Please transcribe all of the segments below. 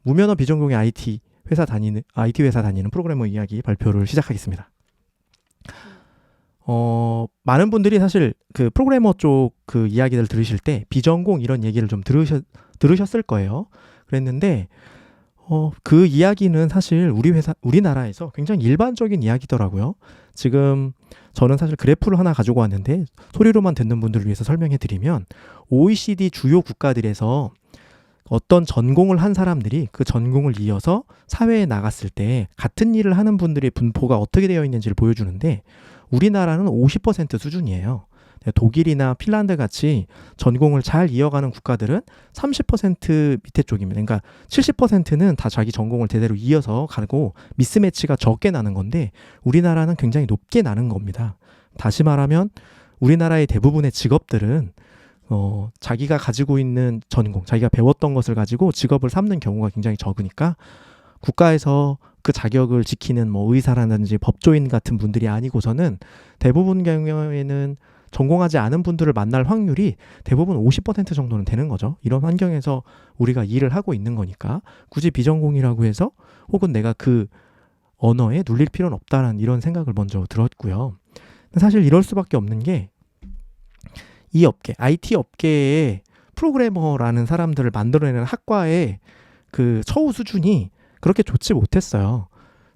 무면허 비전공의 IT 회사 다니는 프로그래머 이야기 발표를 시작하겠습니다. 많은 분들이 사실 그 프로그래머 쪽 그 이야기들 들으실 때 비전공 이런 얘기를 좀 들으셨을 거예요. 그랬는데 그 이야기는 사실 우리나라에서 굉장히 일반적인 이야기더라고요. 지금 저는 사실 그래프를 하나 가지고 왔는데 소리로만 듣는 분들을 위해서 설명해 드리면 OECD 주요 국가들에서 어떤 전공을 한 사람들이 그 전공을 이어서 사회에 나갔을 때 같은 일을 하는 분들의 분포가 어떻게 되어 있는지를 보여주는데 우리나라는 50% 수준이에요. 독일이나 핀란드 같이 전공을 잘 이어가는 국가들은 30% 밑에 쪽입니다. 그러니까 70%는 다 자기 전공을 제대로 이어서 가고 미스매치가 적게 나는 건데 우리나라는 굉장히 높게 나는 겁니다. 다시 말하면 우리나라의 대부분의 직업들은 자기가 가지고 있는 전공, 자기가 배웠던 것을 가지고 직업을 삼는 경우가 굉장히 적으니까 국가에서 그 자격을 지키는 뭐 의사라든지 법조인 같은 분들이 아니고서는 대부분 경우에는 전공하지 않은 분들을 만날 확률이 대부분 50% 정도는 되는 거죠. 이런 환경에서 우리가 일을 하고 있는 거니까 굳이 비전공이라고 해서 혹은 내가 그 언어에 눌릴 필요는 없다는 이런 생각을 먼저 들었고요. 사실 이럴 수밖에 없는 게 이 업계, IT 업계에 프로그래머라는 사람들을 만들어내는 학과의 그 처우 수준이 그렇게 좋지 못했어요.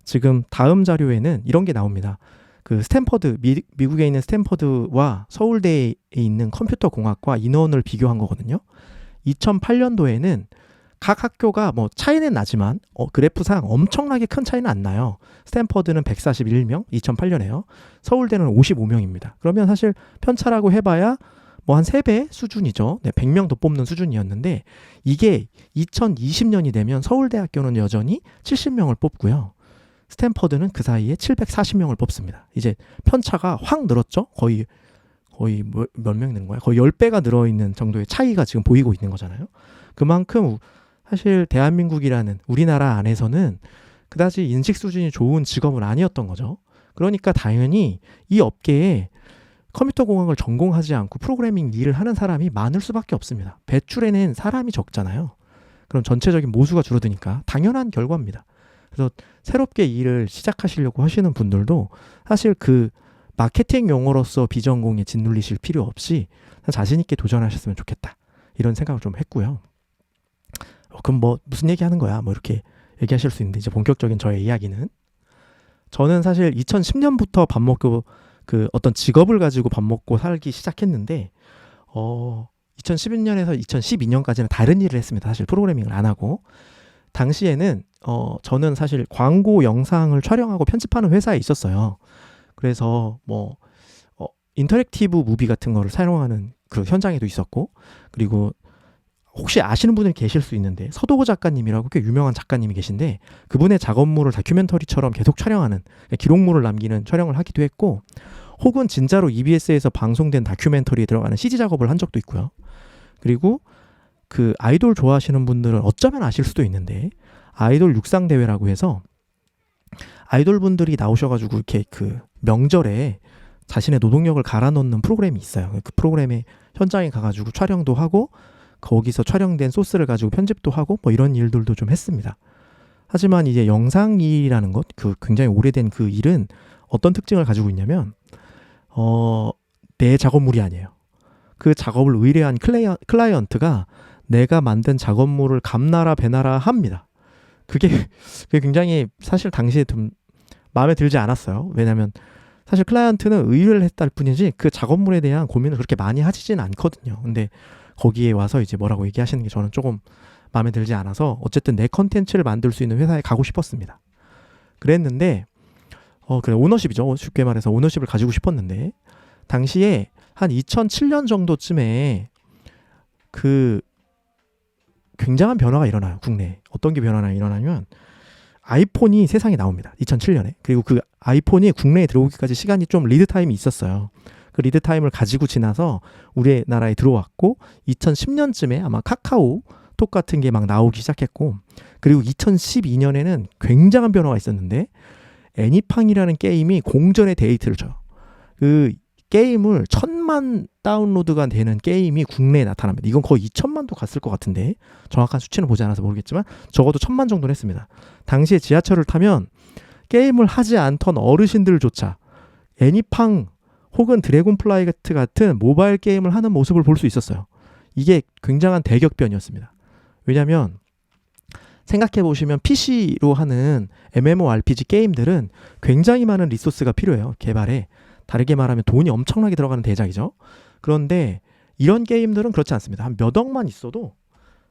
지금 다음 자료에는 이런 게 나옵니다. 그 스탠퍼드, 미국에 있는 스탠퍼드와 서울대에 있는 컴퓨터 공학과 인원을 비교한 거거든요. 2008년도에는 각 학교가 뭐 차이는 나지만 그래프상 엄청나게 큰 차이는 안 나요. 스탠퍼드는 141명, 2008년에요. 서울대는 55명입니다. 그러면 사실 편차라고 해봐야 뭐 한 3배 수준이죠. 네, 100명 더 뽑는 수준이었는데 이게 2020년이 되면 서울대학교는 여전히 70명을 뽑고요. 스탠퍼드는 그 사이에 740명을 뽑습니다. 이제 편차가 확 늘었죠. 거의 몇 명 는 거야? 거의 10배가 늘어있는 정도의 차이가 지금 보이고 있는 거잖아요. 그만큼 사실 대한민국이라는 우리나라 안에서는 그다지 인식 수준이 좋은 직업은 아니었던 거죠. 그러니까 당연히 이 업계에 컴퓨터 공학을 전공하지 않고 프로그래밍 일을 하는 사람이 많을 수밖에 없습니다. 배출해낸 사람이 적잖아요. 그럼 전체적인 모수가 줄어드니까 당연한 결과입니다. 그래서 새롭게 일을 시작하시려고 하시는 분들도 사실 그 마케팅 용어로서 비전공에 짓눌리실 필요 없이 자신 있게 도전하셨으면 좋겠다. 이런 생각을 좀 했고요. 그럼 뭐 무슨 얘기하는 거야? 뭐 이렇게 얘기하실 수 있는데 이제 본격적인 저의 이야기는 저는 사실 2010년부터 밥 먹고 그 어떤 직업을 가지고 밥 먹고 살기 시작했는데 2011년에서 2012년까지는 다른 일을 했습니다. 사실 프로그래밍을 안 하고 당시에는 저는 사실 광고 영상을 촬영하고 편집하는 회사에 있었어요. 그래서 뭐 인터랙티브 무비 같은 거를 촬영하는 그 현장에도 있었고 그리고 혹시 아시는 분이 계실 수 있는데 서도구 작가님이라고 꽤 유명한 작가님이 계신데 그분의 작업물을 다큐멘터리처럼 계속 촬영하는 기록물을 남기는 촬영을 하기도 했고 혹은 진짜로 EBS에서 방송된 다큐멘터리에 들어가는 CG 작업을 한 적도 있고요. 그리고 그 아이돌 좋아하시는 분들은 어쩌면 아실 수도 있는데 아이돌 육상대회라고 해서 아이돌 분들이 나오셔가지고 이렇게 그 명절에 자신의 노동력을 갈아 넣는 프로그램이 있어요. 그 프로그램에 현장에 가가지고 촬영도 하고 거기서 촬영된 소스를 가지고 편집도 하고 뭐 이런 일들도 좀 했습니다. 하지만 이제 영상 일이라는 것, 그 굉장히 오래된 그 일은 어떤 특징을 가지고 있냐면 내 작업물이 아니에요. 그 작업을 의뢰한 클라이언트가 내가 만든 작업물을 감나라 배나라 합니다. 그게 굉장히 사실 당시에 좀 마음에 들지 않았어요. 왜냐하면 사실 클라이언트는 의뢰를 했다를 뿐이지 그 작업물에 대한 고민을 그렇게 많이 하시진 않거든요. 근데 거기에 와서 이제 뭐라고 얘기하시는 게 저는 조금 마음에 들지 않아서 어쨌든 내 컨텐츠를 만들 수 있는 회사에 가고 싶었습니다. 그랬는데 그래 오너십이죠. 쉽게 말해서 오너십을 가지고 싶었는데 당시에 한 2007년 정도쯤에 그 굉장한 변화가 일어나요. 국내에. 어떤 게 변화가 일어나냐면 아이폰이 세상에 나옵니다. 2007년에. 그리고 그 아이폰이 국내에 들어오기까지 시간이 좀 리드 타임이 있었어요. 그 리드 타임을 가지고 지나서 우리나라에 들어왔고 2010년쯤에 아마 카카오톡 같은 게 막 나오기 시작했고 그리고 2012년에는 굉장한 변화가 있었는데 애니팡이라는 게임이 공전의 데이트를 쳐요. 그 게임을 1000만 다운로드가 되는 게임이 국내에 나타납니다. 이건 거의 2000만도 갔을 것 같은데 정확한 수치는 보지 않아서 모르겠지만 적어도 1000만 정도는 했습니다. 당시에 지하철을 타면 게임을 하지 않던 어르신들조차 애니팡 혹은 드래곤플라이트 같은 모바일 게임을 하는 모습을 볼 수 있었어요. 이게 굉장한 대격변이었습니다. 왜냐하면 생각해보시면 PC로 하는 MMORPG 게임들은 굉장히 많은 리소스가 필요해요. 개발에. 다르게 말하면 돈이 엄청나게 들어가는 대작이죠. 그런데 이런 게임들은 그렇지 않습니다. 한 몇 억만 있어도,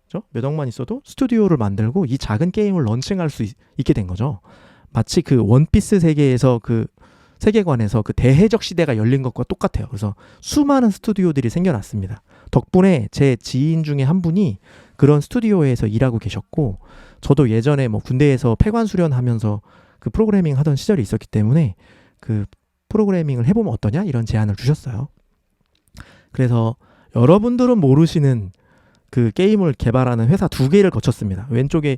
그렇죠? 몇 억만 있어도 스튜디오를 만들고 이 작은 게임을 런칭할 수 있게 된 거죠. 마치 그 원피스 세계에서 그 세계관에서 그 대해적 시대가 열린 것과 똑같아요. 그래서 수많은 스튜디오들이 생겨났습니다. 덕분에 제 지인 중에 한 분이 그런 스튜디오에서 일하고 계셨고, 저도 예전에 뭐 군대에서 폐관 수련하면서 그 프로그래밍 하던 시절이 있었기 때문에 그 프로그래밍을 해보면 어떠냐 이런 제안을 주셨어요. 그래서 여러분들은 모르시는 그 게임을 개발하는 회사 2개를 거쳤습니다. 왼쪽에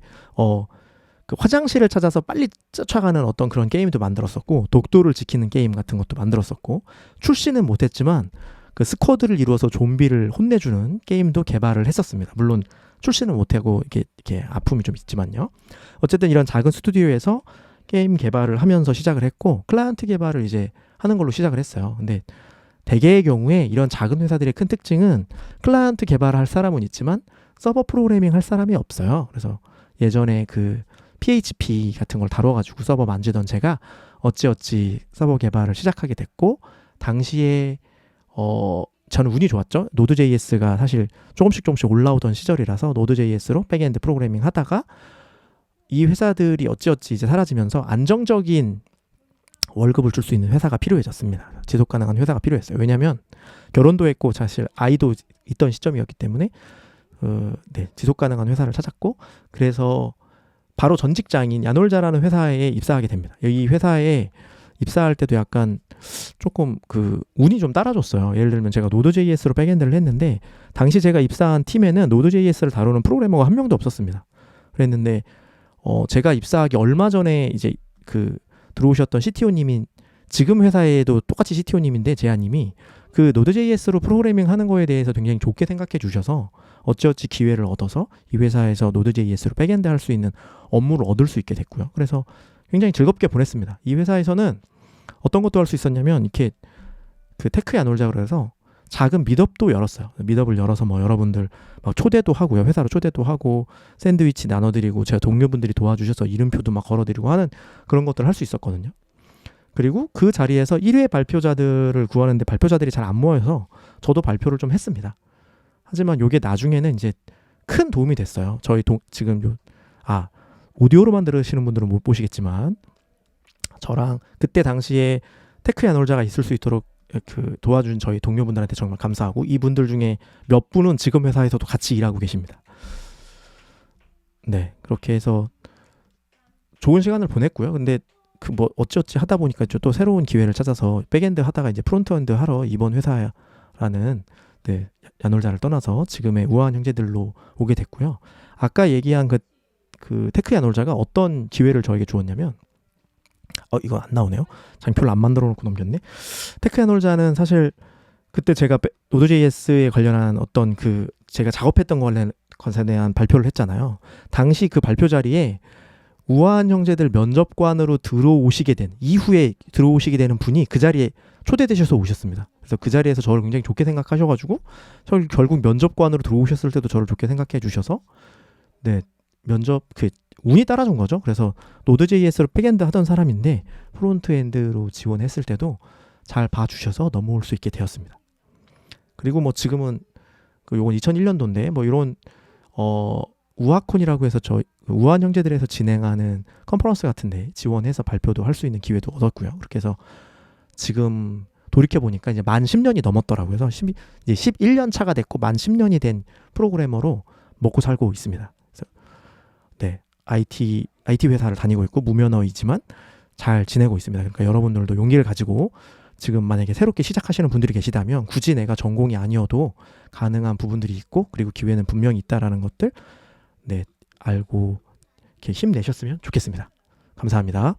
그 화장실을 찾아서 빨리 쫓아가는 어떤 그런 게임도 만들었었고, 독도를 지키는 게임 같은 것도 만들었었고, 출시는 못했지만 그 스쿼드를 이루어서 좀비를 혼내주는 게임도 개발을 했었습니다. 물론 출시는 못하고 이렇게 아픔이 좀 있지만요. 어쨌든 이런 작은 스튜디오에서 게임 개발을 하면서 시작을 했고, 클라이언트 개발을 이제 하는 걸로 시작을 했어요. 근데 대개의 경우에 이런 작은 회사들의 큰 특징은 클라이언트 개발을 할 사람은 있지만 서버 프로그래밍 할 사람이 없어요. 그래서 예전에 그 PHP 같은 걸 다뤄가지고 서버 만지던 제가 어찌어찌 서버 개발을 시작하게 됐고, 당시에 저는 운이 좋았죠. 노드.js가 사실 조금씩 올라오던 시절이라서 노드.js로 백엔드 프로그래밍 하다가 이 회사들이 어찌어찌 이제 사라지면서 안정적인 월급을 줄 수 있는 회사가 필요해졌습니다. 지속 가능한 회사가 필요했어요. 왜냐하면 결혼도 했고 사실 아이도 있던 시점이었기 때문에 지속 가능한 회사를 찾았고, 그래서 바로 전 직장인 야놀자라는 회사에 입사하게 됩니다. 이 회사에 입사할 때도 약간 조금 그 운이 좀 따라줬어요. 예를 들면 제가 노드.js로 백엔드를 했는데 당시 제가 입사한 팀에는 노드.js를 다루는 프로그래머가 한 명도 없었습니다. 그랬는데 제가 입사하기 얼마 전에 이제 그 들어오셨던 CTO님인, 지금 회사에도 똑같이 CTO님인데 제아님이 그 노드.js로 프로그래밍 하는 거에 대해서 굉장히 좋게 생각해 주셔서 어찌어찌 기회를 얻어서 이 회사에서 노드.js로 백엔드 할 수 있는 업무를 얻을 수 있게 됐고요. 그래서 굉장히 즐겁게 보냈습니다. 이 회사에서는 어떤 것도 할 수 있었냐면 이렇게 그 테크 야놀자 그래서 작은 미덥도 열었어요. 미덥을 열어서 뭐 여러분들 막 초대도 하고요. 회사로 초대도 하고 샌드위치 나눠드리고 제가 동료분들이 도와주셔서 이름표도 막 걸어드리고 하는 그런 것들을 할 수 있었거든요. 그리고 그 자리에서 1회 발표자들을 구하는데 발표자들이 잘 안 모여서 저도 발표를 좀 했습니다. 하지만 이게 나중에는 이제 큰 도움이 됐어요. 저희 지금 오디오로만 들으시는 분들은 못 보시겠지만 저랑 그때 당시에 테크 야놀자가 있을 수 있도록 그 도와준 저희 동료분들한테 정말 감사하고, 이분들 중에 몇 분은 지금 회사에서도 같이 일하고 계십니다. 네, 그렇게 해서 좋은 시간을 보냈고요. 근데 그 뭐 어찌어찌 하다 보니까 또 새로운 기회를 찾아서 백엔드 하다가 이제 프론트엔드 하러 이번 회사라는 야놀자를 떠나서 지금의 우아한 형제들로 오게 됐고요. 아까 얘기한 그 테크 야놀자가 어떤 기회를 저에게 주었냐면, 이거 안 나오네요. 장표를 안 만들어 놓고 넘겼네. 테크 야놀자는 사실 그때 제가 노드.js에 관련한 어떤 그 제가 작업했던 것에 대한 발표를 했잖아요. 당시 그 발표 자리에 우아한 형제들 면접관으로 들어오시게 된, 이후에 들어오시게 되는 분이 그 자리에 초대되셔서 오셨습니다. 그래서 그 자리에서 저를 굉장히 좋게 생각하셔가지고 결국 면접관으로 들어오셨을 때도 저를 좋게 생각해 주셔서 면접 운이 따라준 거죠. 그래서 노드.js로 백엔드 하던 사람인데 프론트엔드로 지원했을 때도 잘 봐주셔서 넘어올 수 있게 되었습니다. 그리고 뭐 지금은 요건 2001년도인데 뭐 이런 우아콘이라고 해서 우아한 형제들에서 진행하는 컨퍼런스 같은데 지원해서 발표도 할 수 있는 기회도 얻었고요. 그렇게 해서 지금 돌이켜 보니까 이제 만 10년이 넘었더라고요. 그래서 이제 11년 차가 됐고 만 10년이 된 프로그래머로 먹고 살고 있습니다. 그래서 IT 회사를 다니고 있고 무면허이지만 잘 지내고 있습니다. 그러니까 여러분들도 용기를 가지고 지금 만약에 새롭게 시작하시는 분들이 계시다면 굳이 내가 전공이 아니어도 가능한 부분들이 있고, 그리고 기회는 분명히 있다라는 것들 알고 이렇게 힘내셨으면 좋겠습니다. 감사합니다.